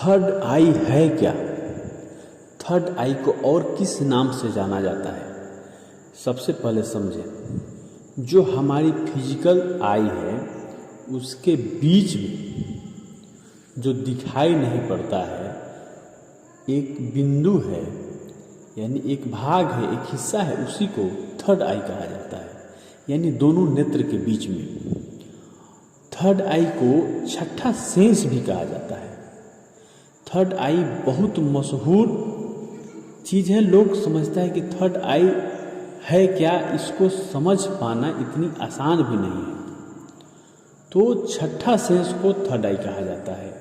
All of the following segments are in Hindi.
थर्ड आई है क्या? थर्ड आई को और किस नाम से जाना जाता है? सबसे पहले समझें, जो हमारी फिजिकल आई है उसके बीच में जो दिखाई नहीं पड़ता है एक बिंदु है, यानी एक भाग है, एक हिस्सा है, उसी को थर्ड आई कहा जाता है। यानी दोनों नेत्र के बीच में थर्ड आई को छठा सेंस भी कहा जाता है। थर्ड आई बहुत मशहूर चीज़ है। लोग समझता है कि थर्ड आई है क्या, इसको समझ पाना इतनी आसान भी नहीं है। तो छठा सेंस को थर्ड आई कहा जाता है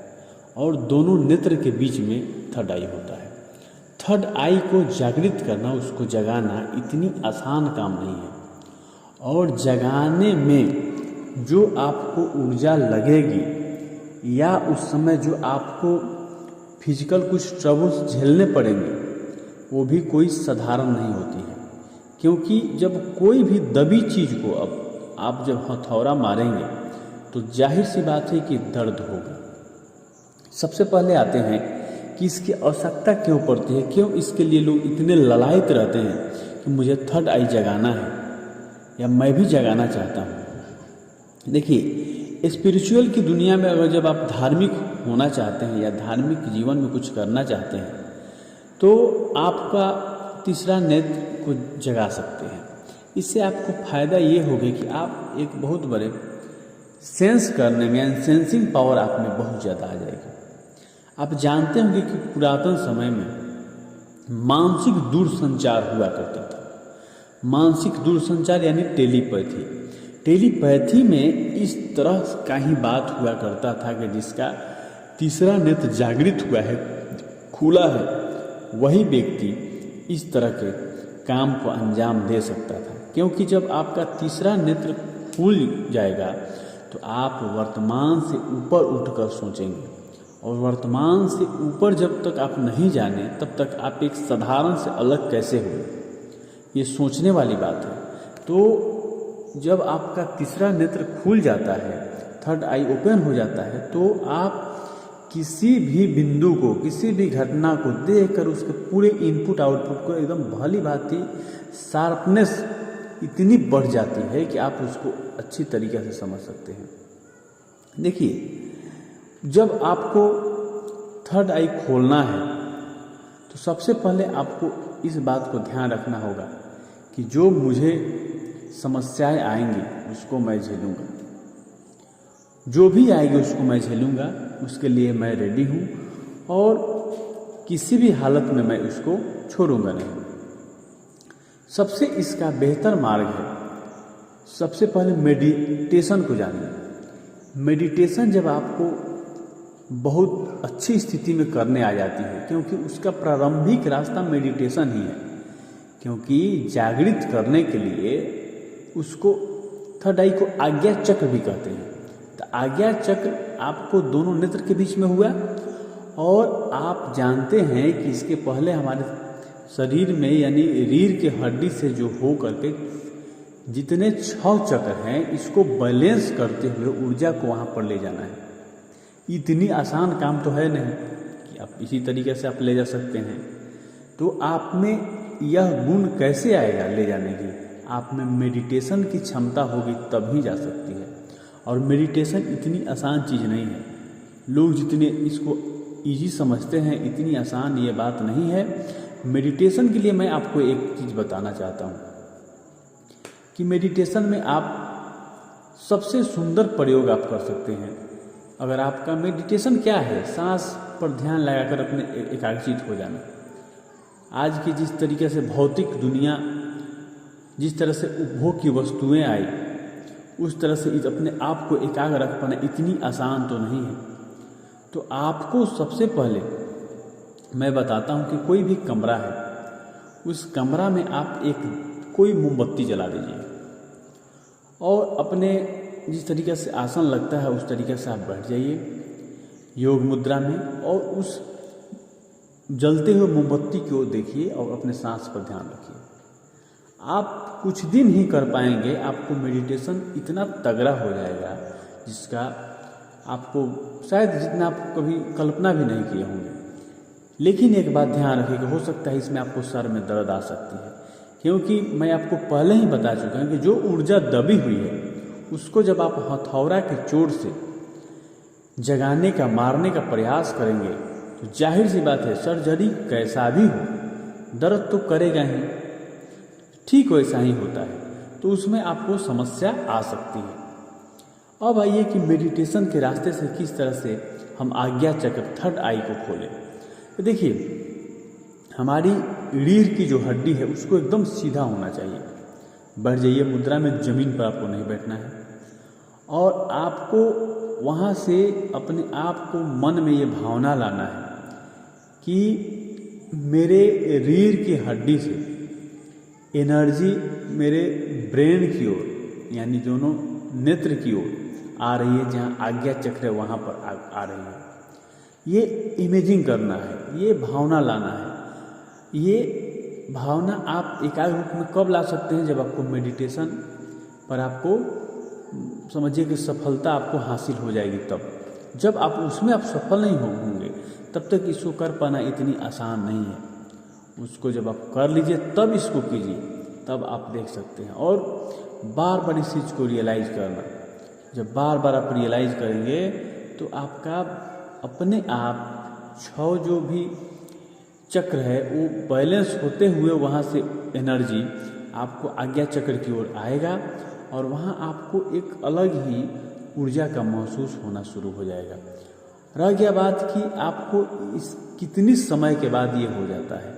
और दोनों नेत्र के बीच में थर्ड आई होता है। थर्ड आई को जागृत करना, उसको जगाना इतनी आसान काम नहीं है। और जगाने में जो आपको ऊर्जा लगेगी या उस समय जो आपको फिजिकल कुछ ट्रबल्स झेलने पड़ेंगे वो भी कोई साधारण नहीं होती है। क्योंकि जब कोई भी दबी चीज़ को अब आप जब हथौड़ा मारेंगे तो जाहिर सी बात है कि दर्द होगा। सबसे पहले आते हैं कि इसकी आवश्यकता क्यों पड़ती है, क्यों इसके लिए लोग इतने ललायत रहते हैं कि मुझे थर्ड आई जगाना है या मैं भी जगाना चाहता हूँ। देखिए, स्पिरिचुअल की दुनिया में अगर जब आप धार्मिक होना चाहते हैं या धार्मिक जीवन में कुछ करना चाहते हैं तो आपका तीसरा नेत्र को जगा सकते हैं। इससे आपको फ़ायदा ये होगा कि आप एक बहुत बड़े सेंस करने में यानी सेंसिंग पावर आप में बहुत ज़्यादा आ जाएगी। आप जानते होंगे कि पुरातन समय में मानसिक दूरसंचार हुआ करता था। मानसिक दूरसंचार यानी टेलीपैथी। टेलीपैथी में इस तरह का ही बात हुआ करता था कि जिसका तीसरा नेत्र जागृत हुआ है, खुला है, वही व्यक्ति इस तरह के काम को अंजाम दे सकता था। क्योंकि जब आपका तीसरा नेत्र खुल जाएगा तो आप वर्तमान से ऊपर उठकर सोचेंगे, और वर्तमान से ऊपर जब तक आप नहीं जाने तब तक आप एक साधारण से अलग कैसे हुए, ये सोचने वाली बात है। तो जब आपका तीसरा नेत्र खुल जाता है, थर्ड आई ओपन हो जाता है, तो आप किसी भी बिंदु को, किसी भी घटना को देखकर उसके पूरे इनपुट आउटपुट को एकदम भली भांति शार्पनेस इतनी बढ़ जाती है कि आप उसको अच्छी तरीके से समझ सकते हैं। देखिए, जब आपको थर्ड आई खोलना है तो सबसे पहले आपको इस बात को ध्यान रखना होगा कि जो मुझे समस्याएं आएंगी उसको मैं झेलूँगा, जो भी आएगी उसको मैं झेलूँगा, उसके लिए मैं रेडी हूँ और किसी भी हालत में मैं उसको छोड़ूंगा नहीं। सबसे इसका बेहतर मार्ग है, सबसे पहले मेडिटेशन को जानिए। मेडिटेशन जब आपको बहुत अच्छी स्थिति में करने आ जाती है, क्योंकि उसका प्रारंभिक रास्ता मेडिटेशन ही है। क्योंकि जागृत करने के लिए उसको थर्ड आई को आज्ञा चक्र भी कहते हैं। तो आज्ञा चक्र आपको दोनों नेत्र के बीच में हुआ, और आप जानते हैं कि इसके पहले हमारे शरीर में यानी रीढ़ के हड्डी से जो हो करके जितने 6 चक्र हैं, इसको बैलेंस करते हुए ऊर्जा को वहाँ पर ले जाना है। इतनी आसान काम तो है नहीं कि आप इसी तरीके से आप ले जा सकते हैं। तो आप में यह गुण कैसे आएगा ले जाने की? आप में मेडिटेशन की क्षमता होगी तब ही जा सकती है। और मेडिटेशन इतनी आसान चीज़ नहीं है। लोग जितने इसको इजी समझते हैं, इतनी आसान ये बात नहीं है। मेडिटेशन के लिए मैं आपको एक चीज़ बताना चाहता हूँ कि मेडिटेशन में आप सबसे सुंदर प्रयोग आप कर सकते हैं। अगर आपका मेडिटेशन क्या है, सांस पर ध्यान लगाकर अपने एकाग्रचित हो जाना। आज की जिस तरीके से भौतिक दुनिया, जिस तरह से उपभोग की वस्तुएं आई, उस तरह से अपने आप को एकाग्र रख पाना इतनी आसान तो नहीं है। तो आपको सबसे पहले मैं बताता हूँ कि कोई भी कमरा है, उस कमरा में आप कोई मोमबत्ती जला दीजिए और अपने जिस तरीके से आसन लगता है उस तरीके से आप बैठ जाइए योग मुद्रा में, और उस जलते हुए मोमबत्ती को देखिए और अपने सांस पर ध्यान रखिए। आप कुछ दिन ही कर पाएंगे, आपको मेडिटेशन इतना तगड़ा हो जाएगा जिसका आपको शायद जितना आप कभी कल्पना भी नहीं किए होंगे। लेकिन एक बात ध्यान रखिएगा, हो सकता है इसमें आपको सर में दर्द आ सकती है, क्योंकि मैं आपको पहले ही बता चुका हूँ कि जो ऊर्जा दबी हुई है उसको जब आप हथौड़ा के चोट से जगाने का, मारने का प्रयास करेंगे तो जाहिर सी बात है सर्जरी कैसा भी हो दर्द तो करेगा ही, ठीक वैसा ही होता है, तो उसमें आपको समस्या आ सकती है। अब आइए कि मेडिटेशन के रास्ते से किस तरह से हम आज्ञा चक्र, थर्ड आई को खोलें। तो देखिए, हमारी रीढ़ की जो हड्डी है उसको एकदम सीधा होना चाहिए। बैठ जाइए मुद्रा में, ज़मीन पर आपको नहीं बैठना है, और आपको वहाँ से अपने आप को मन में ये भावना लाना है कि मेरे रीढ़ की हड्डी से एनर्जी मेरे ब्रेन की ओर, यानी दोनों नेत्र की ओर आ रही है, जहाँ आज्ञा चक्र है वहाँ पर आ रही है। ये इमेजिंग करना है, ये भावना लाना है। ये भावना आप एकाग्र रूप में कब ला सकते हैं? जब आपको मेडिटेशन पर आपको समझिए कि सफलता आपको हासिल हो जाएगी। तब जब आप उसमें आप सफल नहीं होंगे तब तक इसको कर पाना इतनी आसान नहीं है। उसको जब आप कर लीजिए तब इसको कीजिए, तब आप देख सकते हैं। और बार बार इस चीज़ को रियलाइज़ करना, जब बार बार आप रियलाइज़ करेंगे तो आपका अपने आप 6 जो भी चक्र है वो बैलेंस होते हुए वहाँ से एनर्जी आपको आज्ञा चक्र की ओर आएगा, और वहाँ आपको एक अलग ही ऊर्जा का महसूस होना शुरू हो जाएगा। रह गया बात कि आपको इस कितनी समय के बाद ये हो जाता है,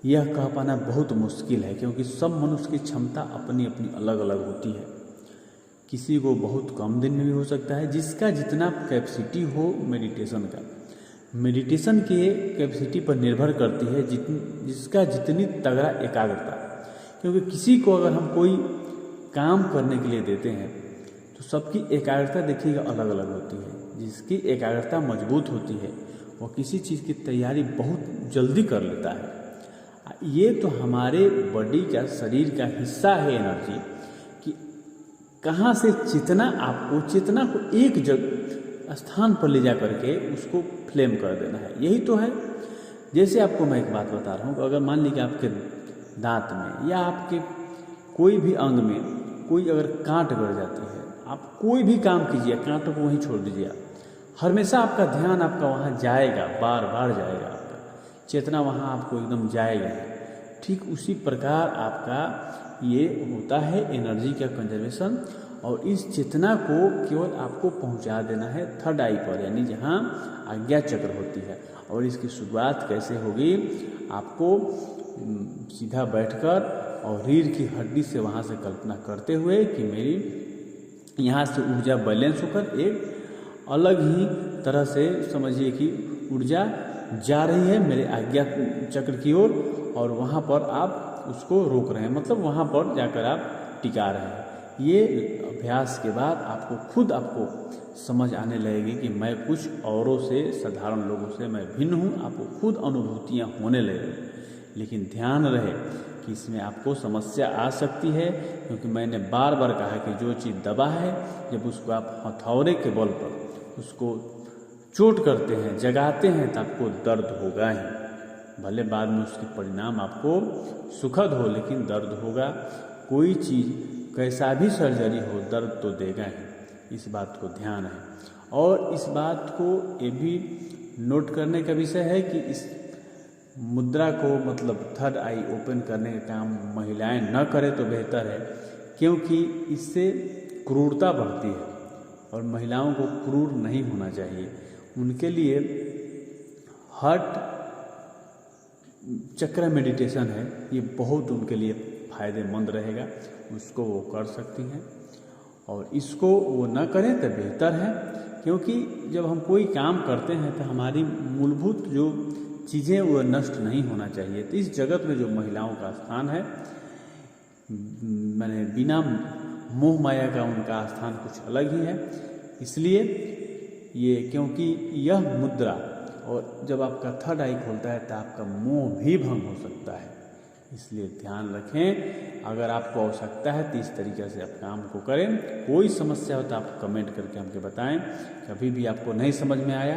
यह कह पाना बहुत मुश्किल है, क्योंकि सब मनुष्य की क्षमता अपनी अपनी अलग अलग होती है। किसी को बहुत कम दिन में भी हो सकता है, जिसका जितना कैपेसिटी हो मेडिटेशन का। मेडिटेशन के कैपेसिटी पर निर्भर करती है जिसका जितनी तगड़ा एकाग्रता। क्योंकि किसी को अगर हम कोई काम करने के लिए देते हैं तो सबकी एकाग्रता देखिएगा अलग अलग होती है। जिसकी एकाग्रता मजबूत होती है वो किसी चीज़ की तैयारी बहुत जल्दी कर लेता है। ये तो हमारे बॉडी का, शरीर का हिस्सा है एनर्जी, कि कहाँ से चेतना को एक जगह स्थान पर ले जा करके उसको फ्लेम कर देना है, यही तो है। जैसे आपको मैं एक बात बता रहा हूँ, अगर मान लीजिए आपके दांत में या आपके कोई भी अंग में कोई अगर कांट गड़ जाती है, आप कोई भी काम कीजिए, कांटों को वहीं छोड़ दीजिए। हमेशा आपका ध्यान आपका वहाँ जाएगा, बार बार जाएगा, आपका चेतना वहाँ आपको एकदम जाएगा। ठीक उसी प्रकार आपका ये होता है एनर्जी का कंजर्वेशन, और इस चेतना को केवल आपको पहुंचा देना है थर्ड आई पर, यानी जहां आज्ञा चक्र होती है। और इसकी शुरुआत कैसे होगी? आपको सीधा बैठकर और रीढ़ की हड्डी से वहां से कल्पना करते हुए कि मेरी यहाँ से ऊर्जा बैलेंस होकर एक अलग ही तरह से समझिए कि ऊर्जा जा रही है मेरे आज्ञा चक्र की ओर, और वहाँ पर आप उसको रोक रहे हैं, मतलब वहाँ पर जाकर आप टिका रहे हैं। ये अभ्यास के बाद आपको समझ आने लगेगी कि मैं कुछ औरों से, साधारण लोगों से मैं भिन्न हूँ। आपको खुद अनुभूतियाँ होने लगेगी। लेकिन ध्यान रहे कि इसमें आपको समस्या आ सकती है, क्योंकि मैंने बार बार कहा कि जो चीज़ दबा है, जब उसको आप हथौड़े के बल पर उसको चोट करते हैं, जगाते हैं, तो आपको दर्द होगा ही। भले बाद में उसके परिणाम आपको सुखद हो, लेकिन दर्द होगा। कोई चीज़ कैसा भी सर्जरी हो, दर्द तो देगा ही, इस बात को ध्यान है। और इस बात को ये भी नोट करने का विषय है कि इस मुद्रा को, मतलब थर्ड आई ओपन करने का काम महिलाएं न करें तो बेहतर है, क्योंकि इससे क्रूरता बढ़ती है और महिलाओं को क्रूर नहीं होना चाहिए। उनके लिए हार्ट चक्र मेडिटेशन है, ये बहुत उनके लिए फ़ायदेमंद रहेगा, उसको वो कर सकती हैं। और इसको वो न करें तो बेहतर है, क्योंकि जब हम कोई काम करते हैं तो हमारी मूलभूत जो चीज़ें वो नष्ट नहीं होना चाहिए। तो इस जगत में जो महिलाओं का स्थान है, मैंने बिना मोह माया का उनका स्थान कुछ अलग ही है। इसलिए ये, क्योंकि यह मुद्रा, और जब आपका थर्ड आई खोलता है तो आपका मोह भी भंग हो सकता है। इसलिए ध्यान रखें। अगर आपको आवश्यकता है तो इस तरीके से आप काम को करें। कोई समस्या हो तो आप कमेंट करके हमको बताएं। कभी भी आपको नहीं समझ में आया